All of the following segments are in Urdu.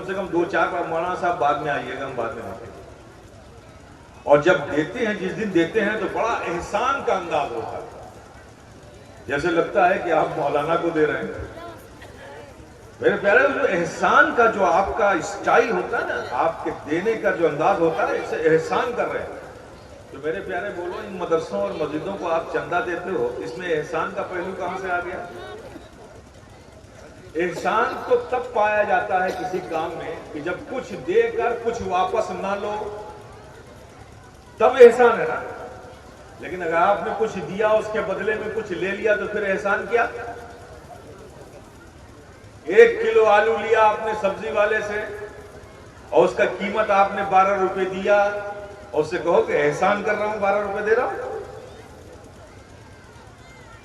سے کم 2-4 بار مولانا صاحب بعد میں آئیے گا، ہم بعد میں آتے ہیں. اور جب دیتے ہیں، جس دن دیتے ہیں تو بڑا احسان کا انداز ہوتا ہے، جیسے لگتا ہے کہ آپ مولانا کو دے رہے ہیں. میرے پیارے، جو احسان کا جو آپ کا اسٹائل ہوتا ہے نا، آپ کے دینے کا جو انداز ہوتا ہے، اسے احسان کر رہے ہیں. تو میرے پیارے بولو، ان مدرسوں اور مسجدوں کو آپ چندہ دیتے ہو، اس میں احسان کا پہلو کہاں سے آ گیا؟ احسان تو تب پایا جاتا ہے کسی کام میں کہ جب کچھ دے کر کچھ واپس نہ لو، تب احسان ہے نا. لیکن اگر آپ نے کچھ دیا، اس کے بدلے میں کچھ لے لیا، تو پھر احسان کیا؟ 1 کلو آلو لیا آپ نے سبزی والے سے اور اس کا قیمت آپ نے 12 روپے دیا، اور اس سے کہو کہ احسان کر رہا ہوں، 12 روپے دے رہا ہوں.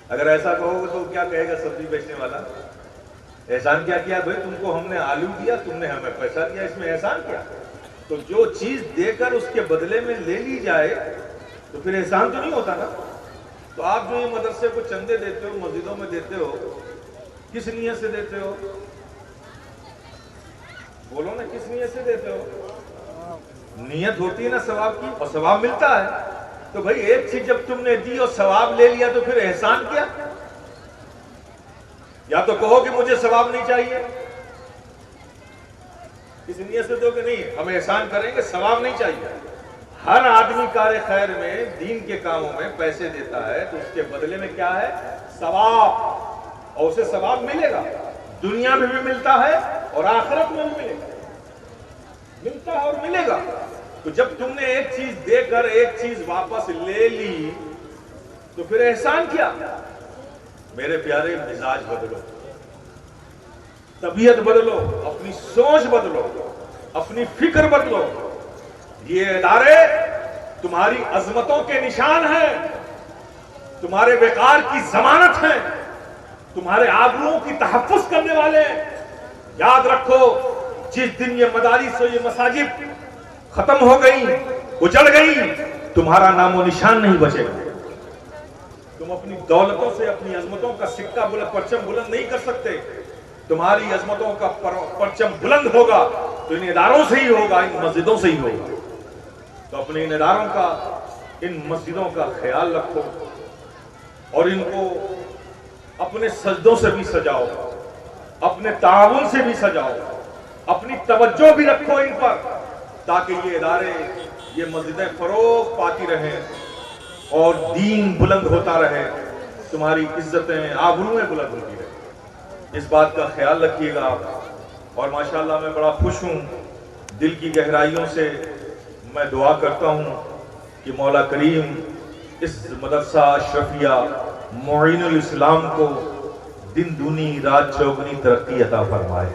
اگر ایسا کہو گے تو کیا کہے گا سبزی بیچنے والا؟ احسان کیا کیا بھائی؟ تم کو ہم نے آلو دیا، تم نے ہمیں پیسہ دیا، اس میں احسان کیا؟ تو جو چیز دے کر اس کے بدلے میں لے لی جائے تو پھر احسان تو نہیں ہوتا نا. تو آپ جو یہ مدرسے کو چندے دیتے ہو، مسجدوں میں دیتے ہو، کس نیت سے دیتے ہو؟ بولو نا، کس نیت سے دیتے ہو؟ نیت ہوتی ہے نا ثواب کی، اور ثواب ملتا ہے. تو بھائی ایک چیز جب تم نے دی اور ثواب لے لیا تو پھر احسان کیا؟ یا تو کہو کہ مجھے ثواب نہیں چاہیے، اس نیت سے دو کہ نہیں ہم احسان کریں گے، ثواب نہیں چاہیے. ہر آدمی کار خیر میں، دین کے کاموں میں پیسے دیتا ہے تو اس کے بدلے میں کیا ہے؟ ثواب. اور اسے ثواب ملے گا، دنیا میں بھی ملتا ہے اور آخرت میں بھی ملے گا، ملتا ہے اور ملے گا. تو جب تم نے ایک چیز دے کر ایک چیز واپس لے لی تو پھر احسان کیا؟ میرے پیارے، مزاج بدلو، طبیعت بدلو، اپنی سوچ بدلو، اپنی فکر بدلو. یہ ادارے تمہاری عظمتوں کے نشان ہیں، تمہارے وقار کی ضمانت ہیں، تمہارے آبروؤں کی تحفظ کرنے والے ہیں. یاد رکھو، جس دن یہ مدارس و یہ مساجد ختم ہو گئی، اجڑ گئی، تمہارا نام و نشان نہیں بچے گا. تم اپنی دولتوں سے اپنی عظمتوں کا سکہ پرچم بلند نہیں کر سکتے. تمہاری عظمتوں کا پرچم بلند ہوگا تو ان اداروں سے ہی ہوگا، ان مسجدوں سے ہی ہوگا. تو اپنے ان اداروں کا، ان مسجدوں کا خیال رکھو، اور ان کو اپنے سجدوں سے بھی سجاؤ، اپنے تعاون سے بھی سجاؤ، اپنی توجہ بھی رکھو ان پر، تاکہ یہ ادارے، یہ مسجدیں فروغ پاتی رہیں اور دین بلند ہوتا رہے، تمہاری عزتیں، آبروئیں بلند ہوتی رہیں. اس بات کا خیال رکھیے گا. اور ماشاءاللہ میں بڑا خوش ہوں، دل کی گہرائیوں سے میں دعا کرتا ہوں کہ مولا کریم اس مدرسہ اشرفیہ معین الاسلام کو دن دونی رات چوگنی ترقی عطا فرمائے.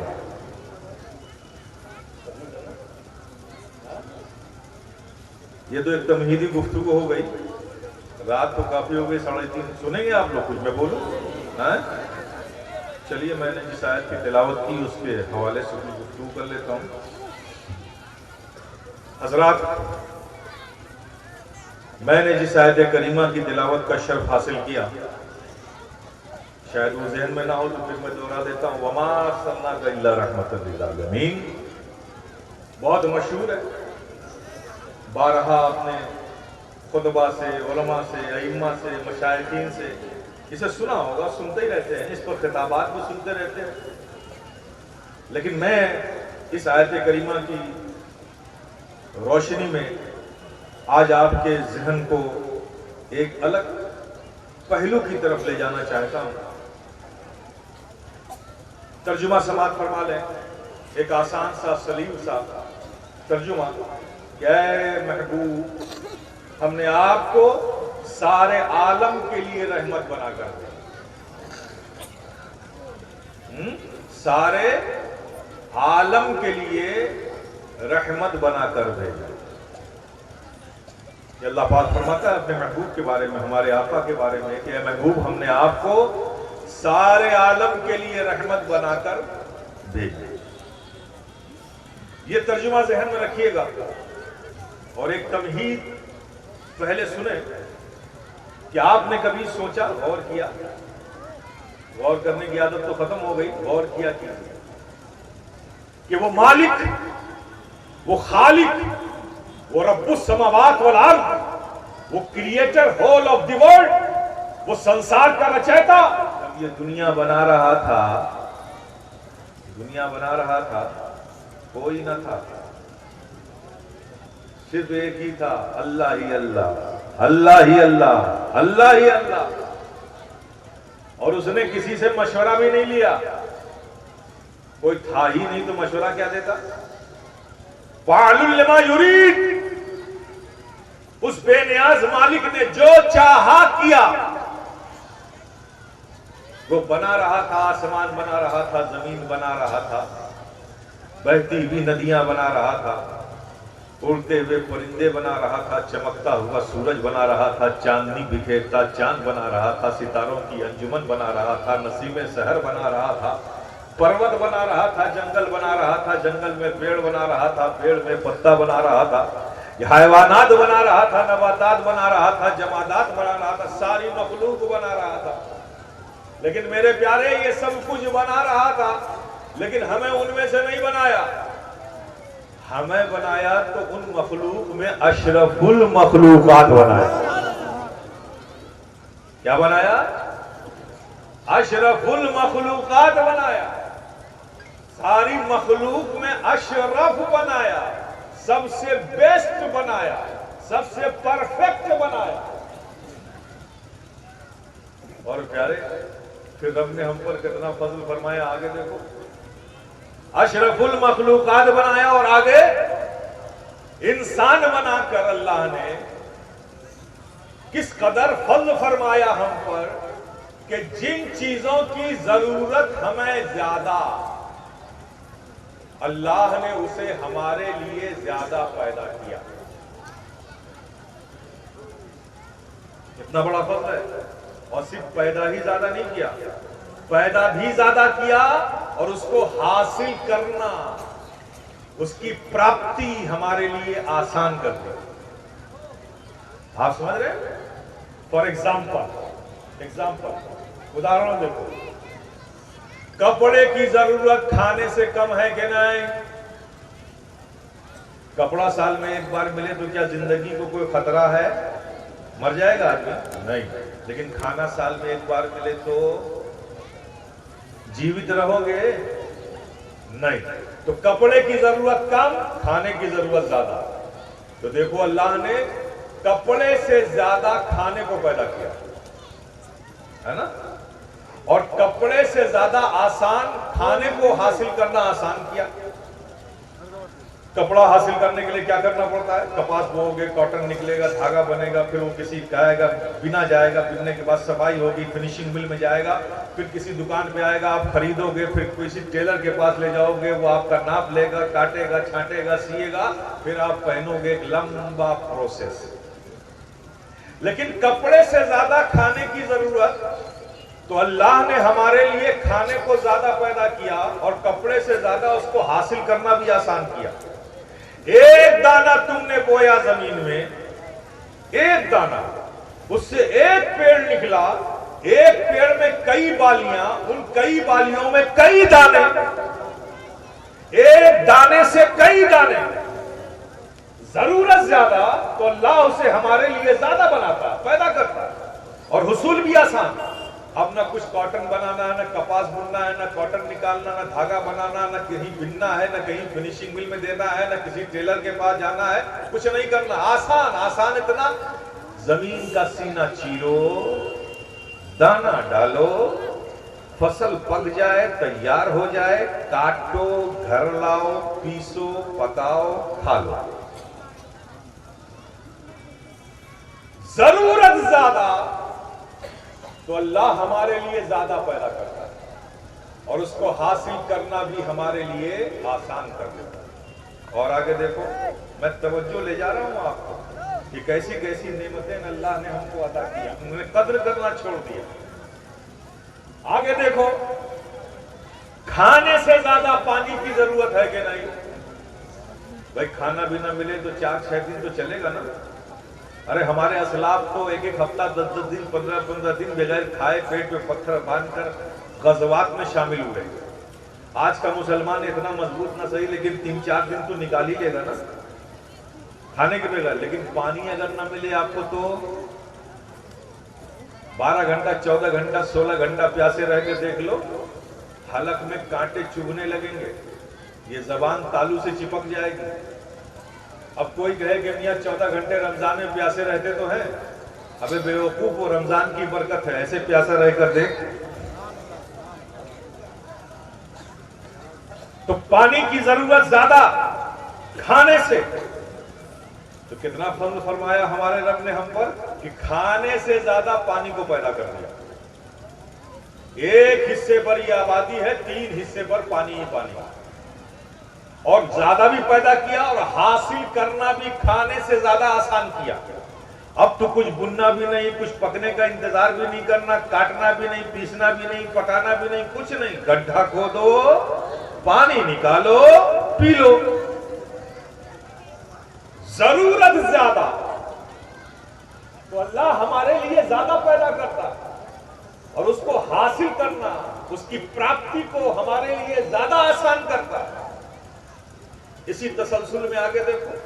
یہ تو ایک تمہیدی گفتگو ہو گئی، رات تو کافی ہو گئی، 3:30. سنیں گے آپ لوگ کچھ میں بولوں؟ چلیے، میں نے جس آیت کی تلاوت کی اس کے حوالے سے کچھ گفتگو کر لیتا ہوں. حضرات، میں نے جس آیت کریمہ کی تلاوت کا شرف حاصل کیا، شاید وہ ذہن میں نہ ہو تو پھر میں دوہرا دیتا ہوں. وَمَا أَرْسَلْنَاكَ إِلَّا رَحْمَةً لِلْعَالَمِينَ. بہت مشہور ہے، بارہا اپنے خطبہ سے، علماء سے، ائمہ سے، مشائخین سے اسے سنا ہوگا، سنتے ہی رہتے ہیں، اس پر خطابات بھی سنتے رہتے ہیں. لیکن میں اس آیت کریمہ کی روشنی میں آج آپ کے ذہن کو ایک الگ پہلو کی طرف لے جانا چاہتا ہوں. ترجمہ سماعت فرما لیں، ایک آسان سا، سلیم سا ترجمہ کہ اے محبوب، ہم نے آپ کو سارے عالم کے لیے رحمت بنا کر دیا. سارے عالم کے لیے رحمت بنا کر بھیجا. یہ اللہ پاک فرماتا ہے اپنے محبوب کے بارے میں، ہمارے آقا کے بارے میں کہ اے محبوب، ہم نے آپ کو سارے عالم کے لیے رحمت بنا کر بھیجا. یہ ترجمہ ذہن میں رکھیے گا. اور ایک تمہید پہلے سنیں کہ آپ نے کبھی سوچا، غور کیا؟ غور کرنے کی عادت تو ختم ہو گئی، غور کیا کہ وہ مالک، وہ خالق، وہ رب السماوات والارض، وہ creator whole of the world, وہ سنسار کا رچیتا، جب یہ دنیا بنا رہا تھا کوئی نہ تھا، صرف ایک ہی تھا، اللہ ہی اللہ، اللہ ہی اللہ، اللہ ہی اللہ. اور اس نے کسی سے مشورہ بھی نہیں لیا، کوئی تھا ہی نہیں تو مشورہ کیا دیتا. فَعَلٌ لِمَا يُرِيدُ، اس بے نیاز مالک نے جو چاہا کیا. وہ بنا رہا تھا، آسمان بنا رہا تھا، زمین بنا رہا تھا، بہتی ہوئی ندیاں بنا رہا تھا، اڑتے ہوئے پرندے بنا رہا تھا، چمکتا ہوا سورج بنا رہا تھا، چاندنی بکھیرتا چاند بنا رہا تھا، ستاروں کی انجمن بنا رہا تھا، نسیم سحر بنا رہا تھا، پروت بنا رہا تھا، جنگل بنا رہا تھا، جنگل میں پیڑ بنا رہا تھا، پیڑ میں پتا بنا رہا تھا، حیوانات بنا رہا تھا، نباتات بنا رہا تھا، جمادات بنا رہا تھا، ساری مخلوق بنا رہا تھا. لیکن میرے پیارے یہ سب کچھ بنا رہا تھا، لیکن ہمیں ان میں سے نہیں بنایا. ہمیں بنایا تو ان مخلوق میں اشرف المخلوقات بنایا. کیا بنایا؟ اشرف المخلوقات بنایا. ساری مخلوق میں اشرف بنایا، سب سے بیسٹ بنایا، سب سے پرفیکٹ بنایا. اور پیارے پھر رب نے ہم پر کتنا فضل فرمایا، آگے دیکھو. اشرف المخلوقات بنایا اور آگے انسان بنا کر اللہ نے کس قدر فضل فرمایا ہم پر کہ جن چیزوں کی ضرورت ہمیں زیادہ، اللہ نے اسے ہمارے لیے زیادہ پیدا کیا. اتنا بڑا فضل ہے. اور صرف پیدا ہی زیادہ نہیں کیا، پیدا بھی زیادہ کیا اور اس کو حاصل کرنا، اس کی پراپتی ہمارے لیے آسان کر دی. آپ سمجھ رہے ہیں؟ فار ایگزامپل ادھارن دیکھو. کپڑے کی ضرورت کھانے سے کم ہے کہ نہیں؟ کپڑا سال میں ایک بار ملے تو کیا زندگی کو کوئی خطرہ ہے؟ مر جائے گا آدمی؟ نہیں. لیکن کھانا سال میں ایک بار ملے تو جیوت رہو گے؟ نہیں. تو کپڑے کی ضرورت کم، کھانے کی ضرورت زیادہ. تو دیکھو اللہ نے کپڑے سے زیادہ کھانے کو پیدا کیا ہے نا، اور کپڑے سے زیادہ آسان کھانے کو حاصل کرنا آسان کیا. کپڑا حاصل کرنے کے لیے کیا کرنا پڑتا ہے؟ کپاس بو گے، کاٹن نکلے گا، دھاگا بنے گا، پھر وہ کسی کہے گا بنا جائے گا، بننے کے بعد صفائی ہوگی، فنیشنگ مل میں جائے گا، پھر کسی دکان پہ آئے گا، آپ خریدو گے، پھر کسی ٹیلر کے پاس لے جاؤ گے، وہ آپ کا ناپ لے گا، کاٹے گا، چھانٹے گا، سیے گا، پھر آپ پہنو گے. ایک لمبا پروسیس. لیکن کپڑے سے زیادہ کھانے کی ضرورت، تو اللہ نے ہمارے لیے کھانے کو زیادہ پیدا کیا اور کپڑے سے زیادہ اس کو حاصل کرنا بھی آسان کیا. ایک دانہ تم نے بویا زمین میں، ایک دانہ، اس سے ایک پیڑ نکلا، ایک پیڑ میں کئی بالیاں، ان کئی بالیوں میں کئی دانے، ایک دانے سے کئی دانے. ضرورت زیادہ تو اللہ اسے ہمارے لیے زیادہ بناتا، پیدا کرتا، اور حصول بھی آسان. اب نہ کچھ کاٹن بنانا ہے، نہ کپاس بننا ہے، نہ کاٹن نکالنا، نہ دھاگا بنانا، نہ کہیں بننا ہے، نہ کہیں فنیشنگ مل میں دینا ہے، نہ کسی ٹیلر کے پاس جانا ہے، کچھ نہیں کرنا. آسان آسان. اتنا زمین کا سینہ چیرو، دانا ڈالو، فصل پک جائے، تیار ہو جائے، کاٹو، گھر لاؤ، پیسو، پکاؤ، کھا لو. ضرورت زیادہ تو اللہ ہمارے لیے زیادہ پیدا کرتا ہے اور اس کو حاصل کرنا بھی ہمارے لیے آسان کر دیتا ہے. اور آگے دیکھو، میں توجہ لے جا رہا ہوں آپ کو کہ کیسی کیسی نعمتیں اللہ نے ہم کو عطا کیا، انہوں نے قدر کرنا چھوڑ دیا. آگے دیکھو، کھانے سے زیادہ پانی کی ضرورت ہے کہ نہیں؟ بھائی کھانا بھی نہ ملے تو 4-6 دن تو چلے گا نا. ارے ہمارے اسلاف تو ایک ہفتہ 10 دن 15 دن بغیر کھائے پیٹ پہ پتھر باندھ کر غزوات میں شامل ہوئے. آج کا مسلمان اتنا مضبوط نہ صحیح لیکن 3-4 دن تو نکال ہی لے گا نا کھانے کے بغیر. لیکن پانی اگر نہ ملے آپ کو تو 12 گھنٹہ 14 گھنٹہ 16 گھنٹہ پیاسے رہ کے دیکھ لو, حلق میں کانٹے چبھنے لگیں گے, یہ زبان تالو سے چپک جائے گی. اب کوئی کہے کہ میاں 14 گھنٹے رمضان میں پیاسے رہتے تو ہیں, ابے بیوقوف وہ رمضان کی برکت ہے, ایسے پیاسا رہ کر دیکھ. تو پانی کی ضرورت زیادہ کھانے سے, تو کتنا فضل فرمایا ہمارے رب نے ہم پر کہ کھانے سے زیادہ پانی کو پیدا کر دیا. ایک حصے پر یہ آبادی ہے, 3 حصے پر پانی ہی پانی, اور زیادہ بھی پیدا کیا اور حاصل کرنا بھی کھانے سے زیادہ آسان کیا. اب تو کچھ بننا بھی نہیں, کچھ پکنے کا انتظار بھی نہیں کرنا, کاٹنا بھی نہیں, پیسنا بھی نہیں, پکانا بھی نہیں, کچھ نہیں. گڈھا کھودو, پانی نکالو, پی لو. ضرورت زیادہ تو اللہ ہمارے لیے زیادہ پیدا کرتا ہے, اور اس کو حاصل کرنا, اس کی پراپتی کو ہمارے لیے زیادہ آسان کرتا ہے. اسی تسلسل میں آگے دیکھو,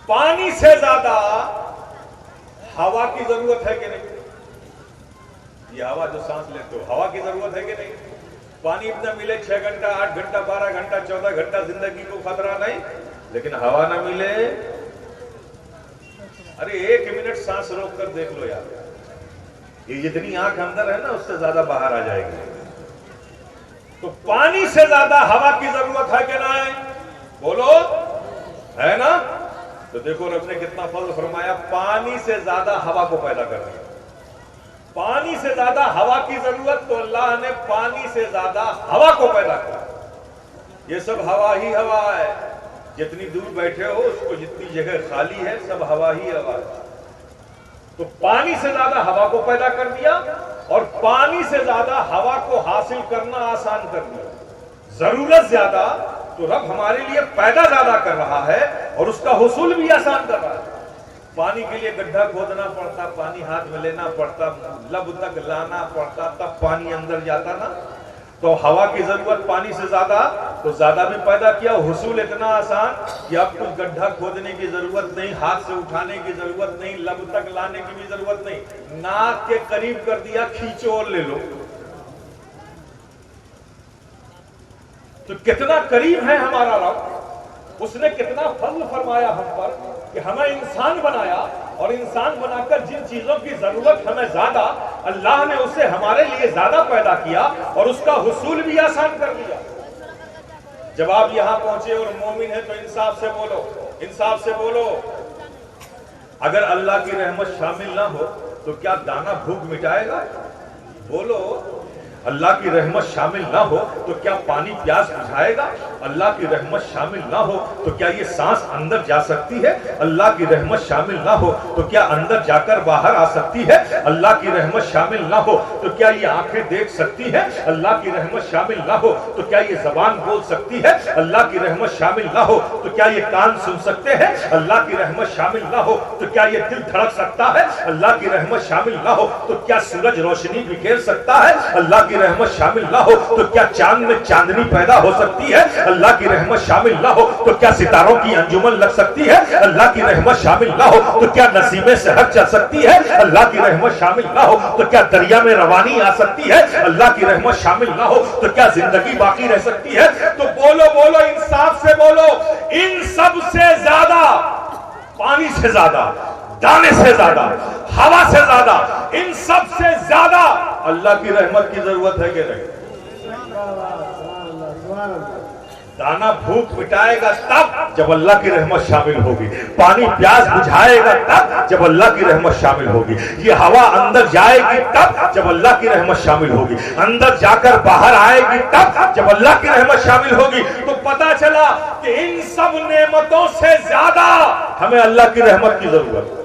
پانی سے زیادہ ہوا کی ضرورت ہے کہ نہیں؟ یہ ہوا جو سانس لیتے ہو, ہوا کی ضرورت ہے کہ نہیں؟ پانی اتنا ملے 6 گھنٹہ 8 گھنٹہ 12 گھنٹہ 14 گھنٹہ زندگی کو خطرہ نہیں, لیکن ہوا نہ ملے, ارے 1 منٹ سانس روک کر دیکھ لو یار, یہ جتنی آنکھ اندر ہے نا اس سے زیادہ باہر آ جائے گی. تو پانی سے زیادہ ہوا کی ضرورت ہے کہ نہیں؟ بولو, ہے نا؟ تو دیکھو رب نے کتنا فضل فرمایا, پانی سے زیادہ ہوا کو پیدا کر دیا. پانی سے زیادہ ہوا کی ضرورت, تو اللہ نے پانی سے زیادہ ہوا کو پیدا کیا. یہ سب ہوا ہی ہوا ہے, جتنی دور بیٹھے ہو اس کو جتنی جگہ خالی ہے سب ہوا ہی ہوا ہے. تو پانی سے زیادہ ہوا کو پیدا کر دیا, اور پانی سے زیادہ ہوا کو حاصل کرنا آسان کر دیا. ضرورت زیادہ تو رب ہمارے لیے پیدا زیادہ کر رہا ہے, اور اس کا حصول بھی آسان کر رہا ہے. پانی کے لیے گڈھا کھودنا پڑتا, پانی ہاتھ میں لینا پڑتا, لب تک لانا پڑتا, تب پانی اندر جاتا نا. تو ہوا کی ضرورت پانی سے زیادہ, تو زیادہ بھی پیدا کیا, حصول اتنا آسان کہ اب کچھ گڈھا کھودنے کی ضرورت نہیں, ہاتھ سے اٹھانے کی ضرورت نہیں, لب تک لانے کی بھی ضرورت نہیں, ناک کے قریب کر دیا, کھینچو اور لے لو. تو کتنا قریب ہے ہمارا رب, اس نے کتنا فضل فرمایا ہم پر کہ ہمیں انسان بنایا, اور انسان بنا کر جن چیزوں کی ضرورت ہمیں زیادہ, اللہ نے اسے ہمارے لیے زیادہ پیدا کیا اور اس کا حصول بھی آسان کر دیا. جب آپ یہاں پہنچے اور مومن ہیں تو انصاف سے بولو, انصاف سے بولو. اگر اللہ کی رحمت شامل نہ ہو تو کیا دانا بھوک مٹائے گا؟ بولو. اللہ کی رحمت شامل نہ ہو تو کیا پانی پیاس بجھائے گا؟ اللہ کی رحمت شامل نہ ہو تو کیا یہ سانس اندر جا سکتی ہے؟ اللہ کی رحمت شامل نہ ہو تو کیا اندر جا کر باہر آ سکتی ہے؟ اللہ کی رحمت شامل نہ ہو تو کیا یہ آنکھیں دیکھ سکتی ہے؟ اللہ کی رحمت شامل نہ ہو تو کیا یہ زبان بول سکتی ہے؟ اللہ کی رحمت شامل نہ ہو تو کیا یہ کان سن سکتے ہیں؟ اللہ کی رحمت شامل نہ ہو تو کیا یہ دل دھڑک سکتا ہے؟ اللہ کی رحمت شامل نہ ہو تو کیا سورج روشنی بکھیر سکتا ہے؟ اللہ کی رحمت شامل نہ ہو تو کیا چاند میں چاندنی پیدا ہو سکتی ہے؟ اللہ کی رحمت شامل نہ ہو تو کیا ستاروں کی انجمن لگ سکتی ہے؟ اللہ کی رحمت شامل نہ ہو تو کیا نسیمیں سحر چل سکتی ہے؟ اللہ کی رحمت شامل نہ ہو تو کیا دریا میں روانی آ سکتی ہے؟ اللہ کی رحمت شامل نہ ہو تو کیا زندگی باقی رہ سکتی ہے؟ تو بولو بولو, انصاف سے بولو. ان سب سے زیادہ, پانی سے زیادہ, دانے سے زیادہ, ہوا سے زیادہ, ان سب سے زیادہ اللہ کی رحمت کی ضرورت ہے کہ نہیں؟ دانا بھوک مٹائے گا تب جب اللہ کی رحمت شامل ہوگی, پانی پیاس بجھائے گا تب جب اللہ کی رحمت شامل ہوگی, یہ ہوا اندر جائے گی تب جب اللہ کی رحمت شامل ہوگی, اندر جا کر باہر آئے گی تب جب اللہ کی رحمت شامل ہوگی. تو پتا چلا کہ ان سب نعمتوں سے زیادہ ہمیں اللہ کی رحمت کی ضرورت ہے.